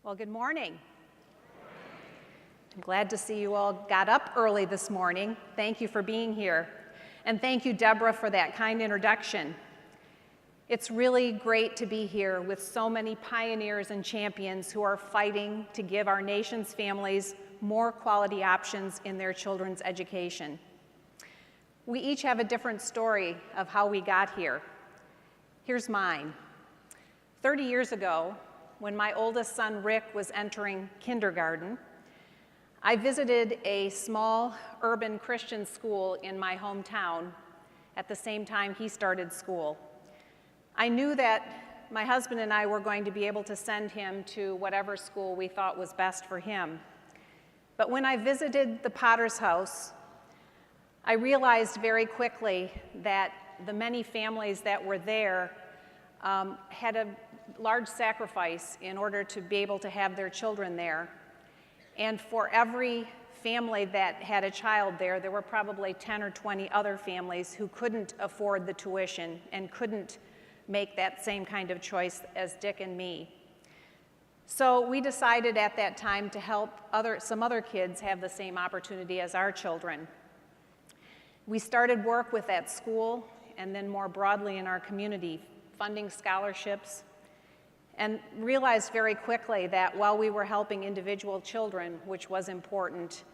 Well, good morning. I'm glad to see you all got up early this morning. Thank you for being here. And thank you, Deborah, for that kind introduction. It's really great to be here with so many pioneers and champions who are fighting to give our nation's families more quality options in their children's education. We each have a different story of how we got here. Here's mine. 30 years ago, when my oldest son, Rick, was entering kindergarten, I visited a small urban Christian school in my hometown at the same time he started school. I knew that my husband and I were going to be able to send him to whatever school we thought was best for him. But when I visited the Potter's house, I realized very quickly that the many families that were there had a large sacrifice in order to be able to have their children there. And for every family that had a child there, there were probably 10 or 20 other families who couldn't afford the tuition and couldn't make that same kind of choice as Dick and me. So we decided at that time to help some other kids have the same opportunity as our children. We started work with that school and then more broadly in our community, funding scholarships, and realized very quickly that while we were helping individual children, which was important,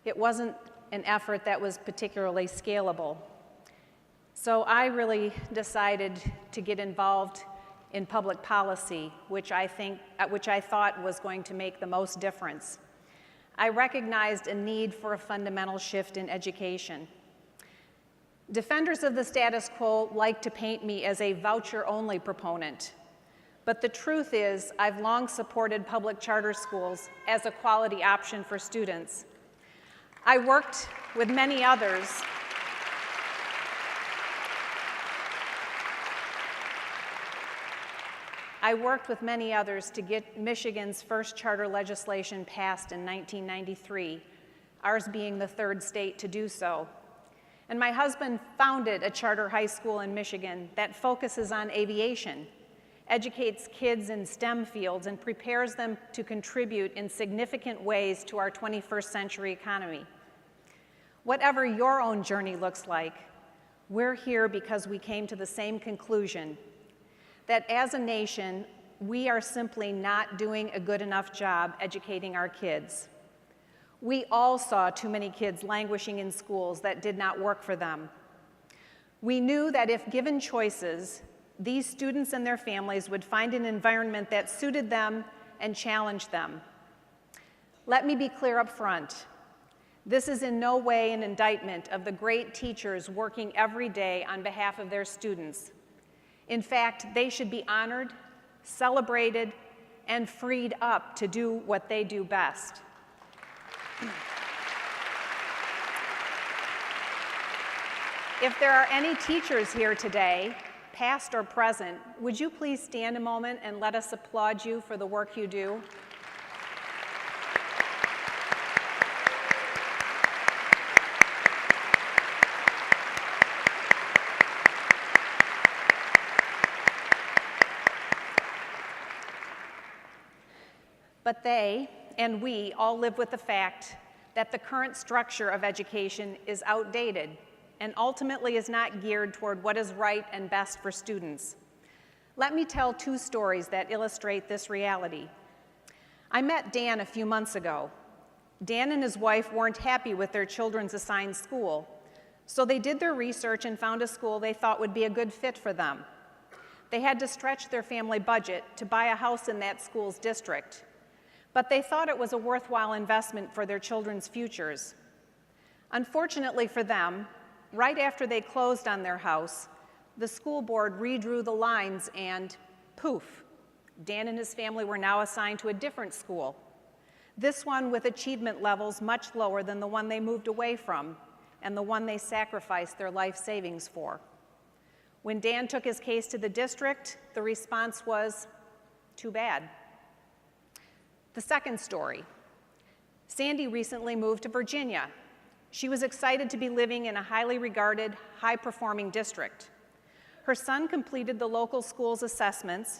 it wasn't an effort that was particularly scalable. So I really decided to get involved in public policy, which I thought was going to make the most difference. I recognized a need for a fundamental shift in education. Defenders of the status quo like to paint me as a voucher-only proponent. But the truth is, I've long supported public charter schools as a quality option for students. I worked with many others to get Michigan's first charter legislation passed in 1993, ours being the third state to do so. And my husband founded a charter high school in Michigan that focuses on aviation, educates kids in STEM fields, and prepares them to contribute in significant ways to our 21st century economy. Whatever your own journey looks like, we're here because we came to the same conclusion, that as a nation, we are simply not doing a good enough job educating our kids. We all saw too many kids languishing in schools that did not work for them. We knew that if given choices, these students and their families would find an environment that suited them and challenged them. Let me be clear up front. This is in no way an indictment of the great teachers working every day on behalf of their students. In fact, they should be honored, celebrated, and freed up to do what they do best. If there are any teachers here today, past or present, would you please stand a moment and let us applaud you for the work you do? But they and we all live with the fact that the current structure of education is outdated and ultimately is not geared toward what is right and best for students. Let me tell two stories that illustrate this reality. I met Dan a few months ago. Dan and his wife weren't happy with their children's assigned school, so they did their research and found a school they thought would be a good fit for them. They had to stretch their family budget to buy a house in that school's district, but they thought it was a worthwhile investment for their children's futures. Unfortunately for them, right after they closed on their house, the school board redrew the lines and poof, Dan and his family were now assigned to a different school. This one with achievement levels much lower than the one they moved away from and the one they sacrificed their life savings for. When Dan took his case to the district, the response was, too bad. The second story. Sandy recently moved to Virginia. She was excited to be living in a highly regarded, high-performing district. Her son completed the local school's assessments,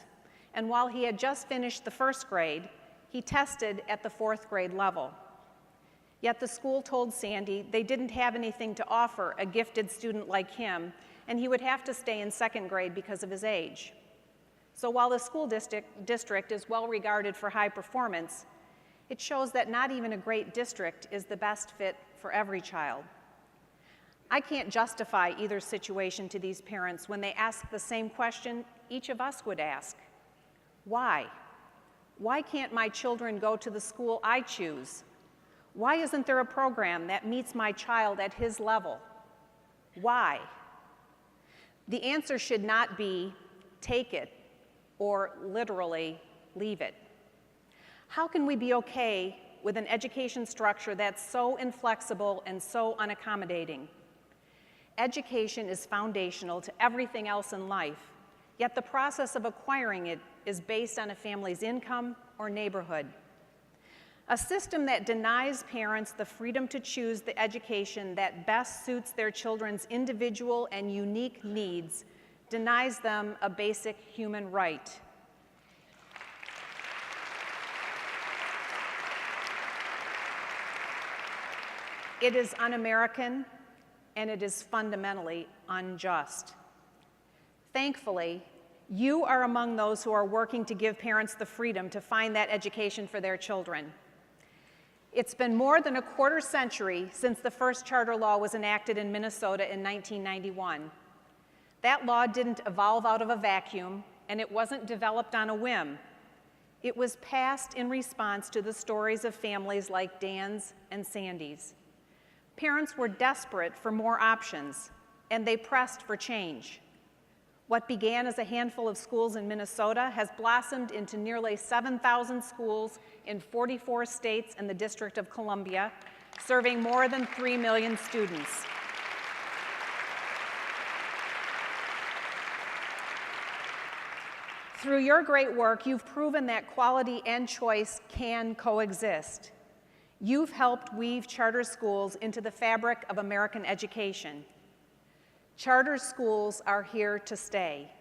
and while he had just finished the first grade, He tested at the 4th grade level. Yet the school told Sandy they didn't have anything to offer a gifted student like him, and he would have to stay in 2nd grade because of his age. So while the school district is well regarded for high performance, it shows that not even a great district is the best fit for every child. I can't justify either situation to these parents when they ask the same question each of us would ask. Why? Why can't my children go to the school I choose? Why isn't there a program that meets my child at his level? Why? The answer should not be take it or literally leave it. How can we be okay with an education structure that's so inflexible and so unaccommodating? Education is foundational to everything else in life, yet the process of acquiring it is based on a family's income or neighborhood. A system that denies parents the freedom to choose the education that best suits their children's individual and unique needs denies them a basic human right. It is un-American, and it is fundamentally unjust. Thankfully, you are among those who are working to give parents the freedom to find that education for their children. It's been more than a quarter century since the first charter law was enacted in Minnesota in 1991. That law didn't evolve out of a vacuum, and it wasn't developed on a whim. It was passed in response to the stories of families like Dan's and Sandy's. Parents were desperate for more options, and they pressed for change. What began as a handful of schools in Minnesota has blossomed into nearly 7,000 schools in 44 states and the District of Columbia, serving more than 3 million students. Through your great work, you've proven that quality and choice can coexist. You've helped weave charter schools into the fabric of American education. Charter schools are here to stay.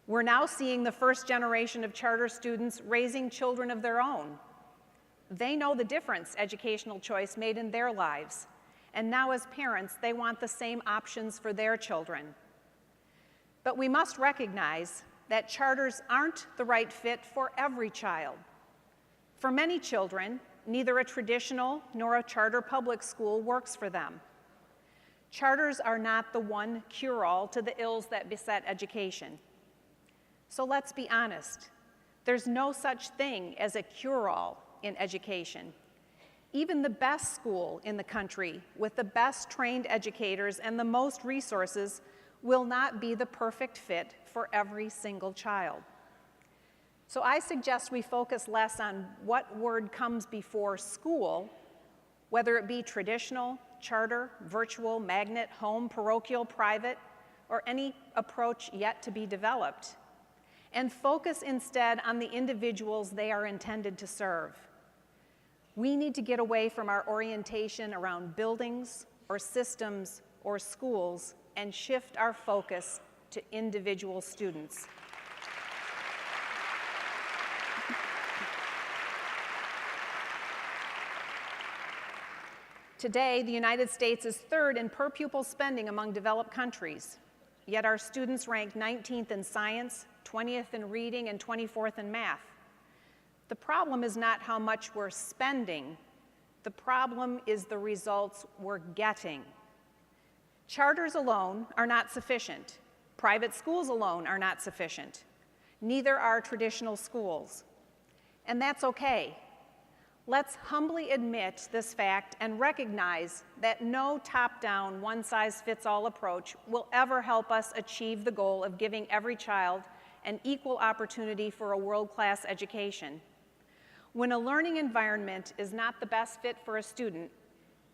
We're now seeing the first generation of charter students raising children of their own. They know the difference educational choice made in their lives, and now as parents, they want the same options for their children. But we must recognize that charters aren't the right fit for every child. For many children, neither a traditional nor a charter public school works for them. Charters are not the one cure-all to the ills that beset education. So let's be honest. There's no such thing as a cure-all in education. Even the best school in the country with the best trained educators and the most resources will not be the perfect fit for every single child. So I suggest we focus less on what word comes before school, whether it be traditional, charter, virtual, magnet, home, parochial, private, or any approach yet to be developed, and focus instead on the individuals they are intended to serve. We need to get away from our orientation around buildings or systems or schools and shift our focus to individual students. Today, the United States is third in per pupil spending among developed countries, yet our students rank 19th in science, 20th in reading, and 24th in math. The problem is not how much we're spending, the problem is the results we're getting. Charters alone are not sufficient. Private schools alone are not sufficient. Neither are traditional schools. And that's okay. Let's humbly admit this fact and recognize that no top-down, one-size-fits-all approach will ever help us achieve the goal of giving every child an equal opportunity for a world-class education. When a learning environment is not the best fit for a student,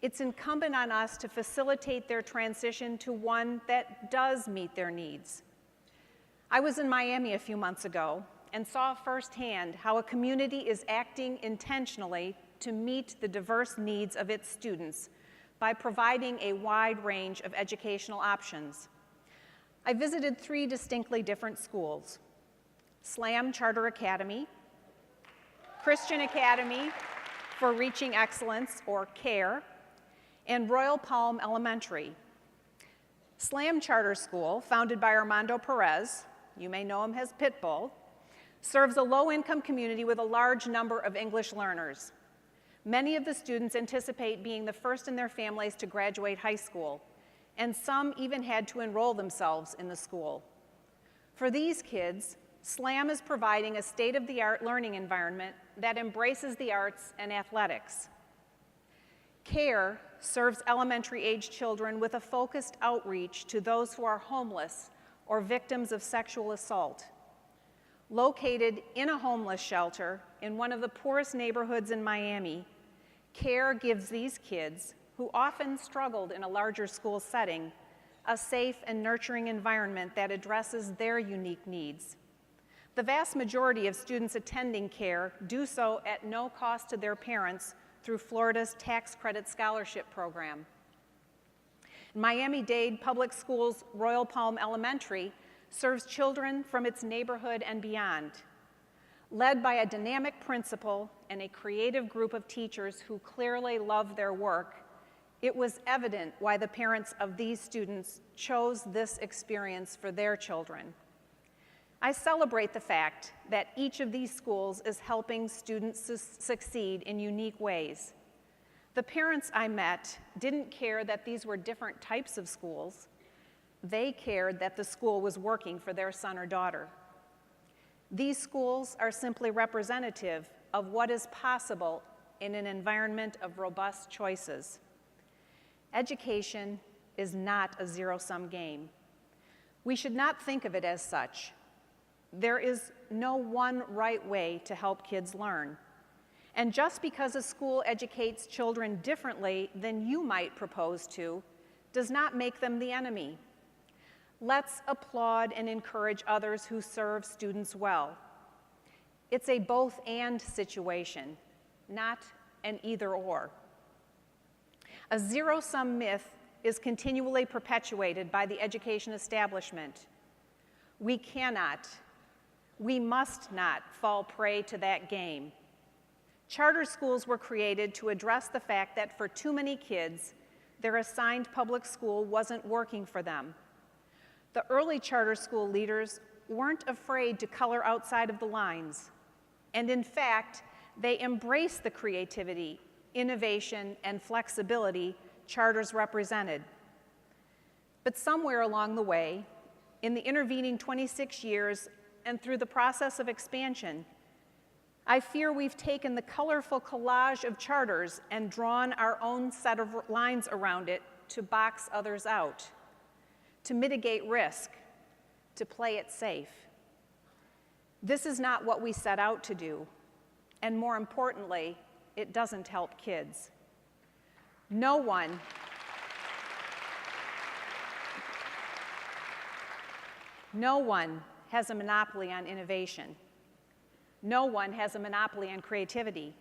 it's incumbent on us to facilitate their transition to one that does meet their needs. I was in Miami a few months ago and saw firsthand how a community is acting intentionally to meet the diverse needs of its students by providing a wide range of educational options. I visited 3 distinctly different schools: Slam Charter Academy, Christian Academy for Reaching Excellence, or CARE, and Royal Palm Elementary. SLAM Charter School, founded by Armando Perez, you may know him as Pitbull, serves a low-income community with a large number of English learners. Many of the students anticipate being the first in their families to graduate high school, and some even had to enroll themselves in the school. For these kids, SLAM is providing a state-of-the-art learning environment that embraces the arts and athletics. CARE serves elementary-age children with a focused outreach to those who are homeless or victims of sexual assault. Located in a homeless shelter in one of the poorest neighborhoods in Miami, CARE gives these kids, who often struggled in a larger school setting, a safe and nurturing environment that addresses their unique needs. The vast majority of students attending CARE do so at no cost to their parents through Florida's tax credit scholarship program. Miami-Dade Public Schools' Royal Palm Elementary serves children from its neighborhood and beyond. Led by a dynamic principal and a creative group of teachers who clearly love their work, it was evident why the parents of these students chose this experience for their children. I celebrate the fact that each of these schools is helping students succeed in unique ways. The parents I met didn't care that these were different types of schools. They cared that the school was working for their son or daughter. These schools are simply representative of what is possible in an environment of robust choices. Education is not a zero-sum game. We should not think of it as such. There is no one right way to help kids learn. And just because a school educates children differently than you might propose to, does not make them the enemy. Let's applaud and encourage others who serve students well. It's a both-and situation, not an either-or. A zero-sum myth is continually perpetuated by the education establishment. We cannot, we must not fall prey to that game. Charter schools were created to address the fact that for too many kids, their assigned public school wasn't working for them. The early charter school leaders weren't afraid to color outside of the lines. And in fact, they embraced the creativity, innovation, and flexibility charters represented. But somewhere along the way, in the intervening 26 years and through the process of expansion, I fear we've taken the colorful collage of charters and drawn our own set of lines around it to box others out, to mitigate risk, to play it safe. This is not what we set out to do, and more importantly, it doesn't help kids. No one has a monopoly on innovation. No one has a monopoly on creativity.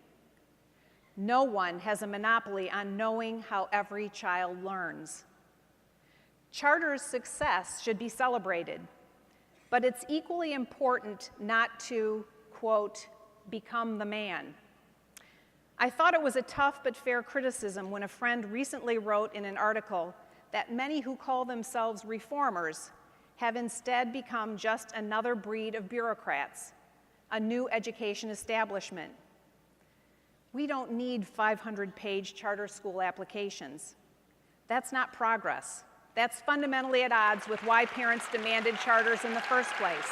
No one has a monopoly on knowing how every child learns. Charter's success should be celebrated, but it's equally important not to, quote, become the man. I thought it was a tough but fair criticism when a friend recently wrote in an article that many who call themselves reformers have instead become just another breed of bureaucrats, a new education establishment. We don't need 500-page charter school applications. That's not progress. That's fundamentally at odds with why parents demanded charters in the first place.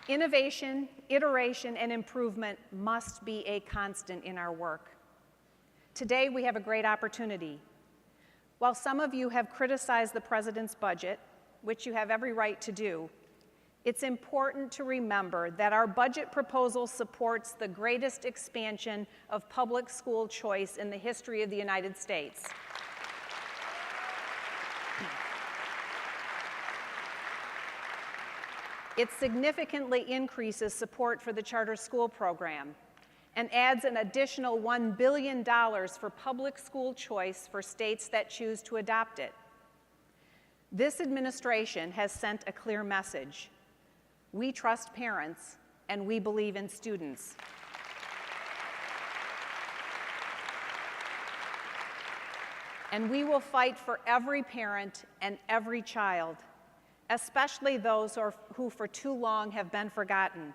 Innovation, iteration, and improvement must be a constant in our work. Today, we have a great opportunity. While some of you have criticized the president's budget, which you have every right to do, it's important to remember that our budget proposal supports the greatest expansion of public school choice in the history of the United States. It significantly increases support for the charter school program and adds an additional $1 billion for public school choice for states that choose to adopt it. This administration has sent a clear message. We trust parents, and we believe in students. And we will fight for every parent and every child, especially those who for too long have been forgotten.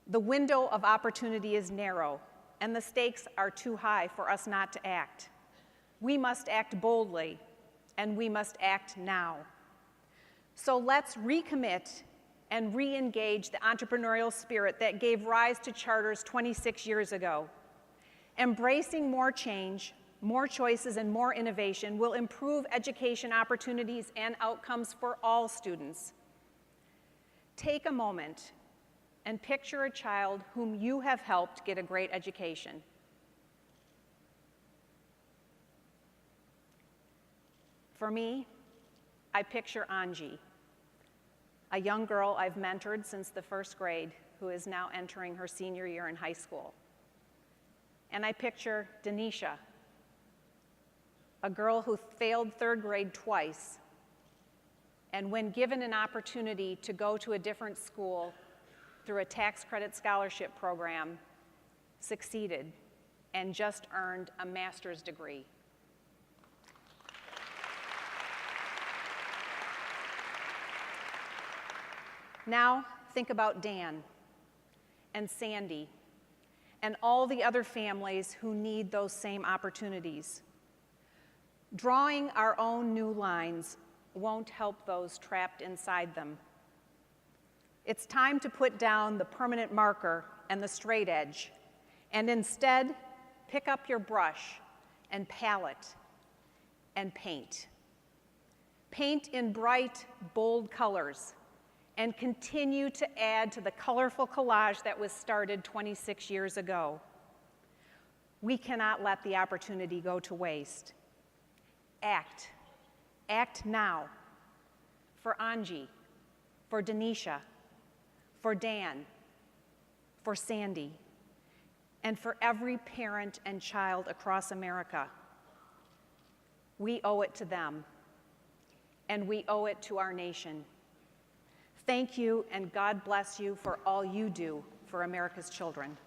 The window of opportunity is narrow, and the stakes are too high for us not to act. We must act boldly, and we must act now. So let's recommit and re-engage the entrepreneurial spirit that gave rise to charters 26 years ago. Embracing more change, more choices, and more innovation will improve education opportunities and outcomes for all students. Take a moment and picture a child whom you have helped get a great education. For me, I picture Anji, a young girl I've mentored since the first grade who is now entering her senior year in high school. And I picture Denisha, a girl who failed third grade twice, and when given an opportunity to go to a different school through a tax credit scholarship program, succeeded and just earned a master's degree. Now, think about Dan and Sandy and all the other families who need those same opportunities. Drawing our own new lines won't help those trapped inside them. It's time to put down the permanent marker and the straight edge, and instead pick up your brush and palette and paint. Paint in bright, bold colors, and continue to add to the colorful collage that was started 26 years ago. We cannot let the opportunity go to waste. Act. Act now. For Anji, for Denisha, for Dan, for Sandy, and for every parent and child across America. We owe it to them, and we owe it to our nation. Thank you, and God bless you for all you do for America's children.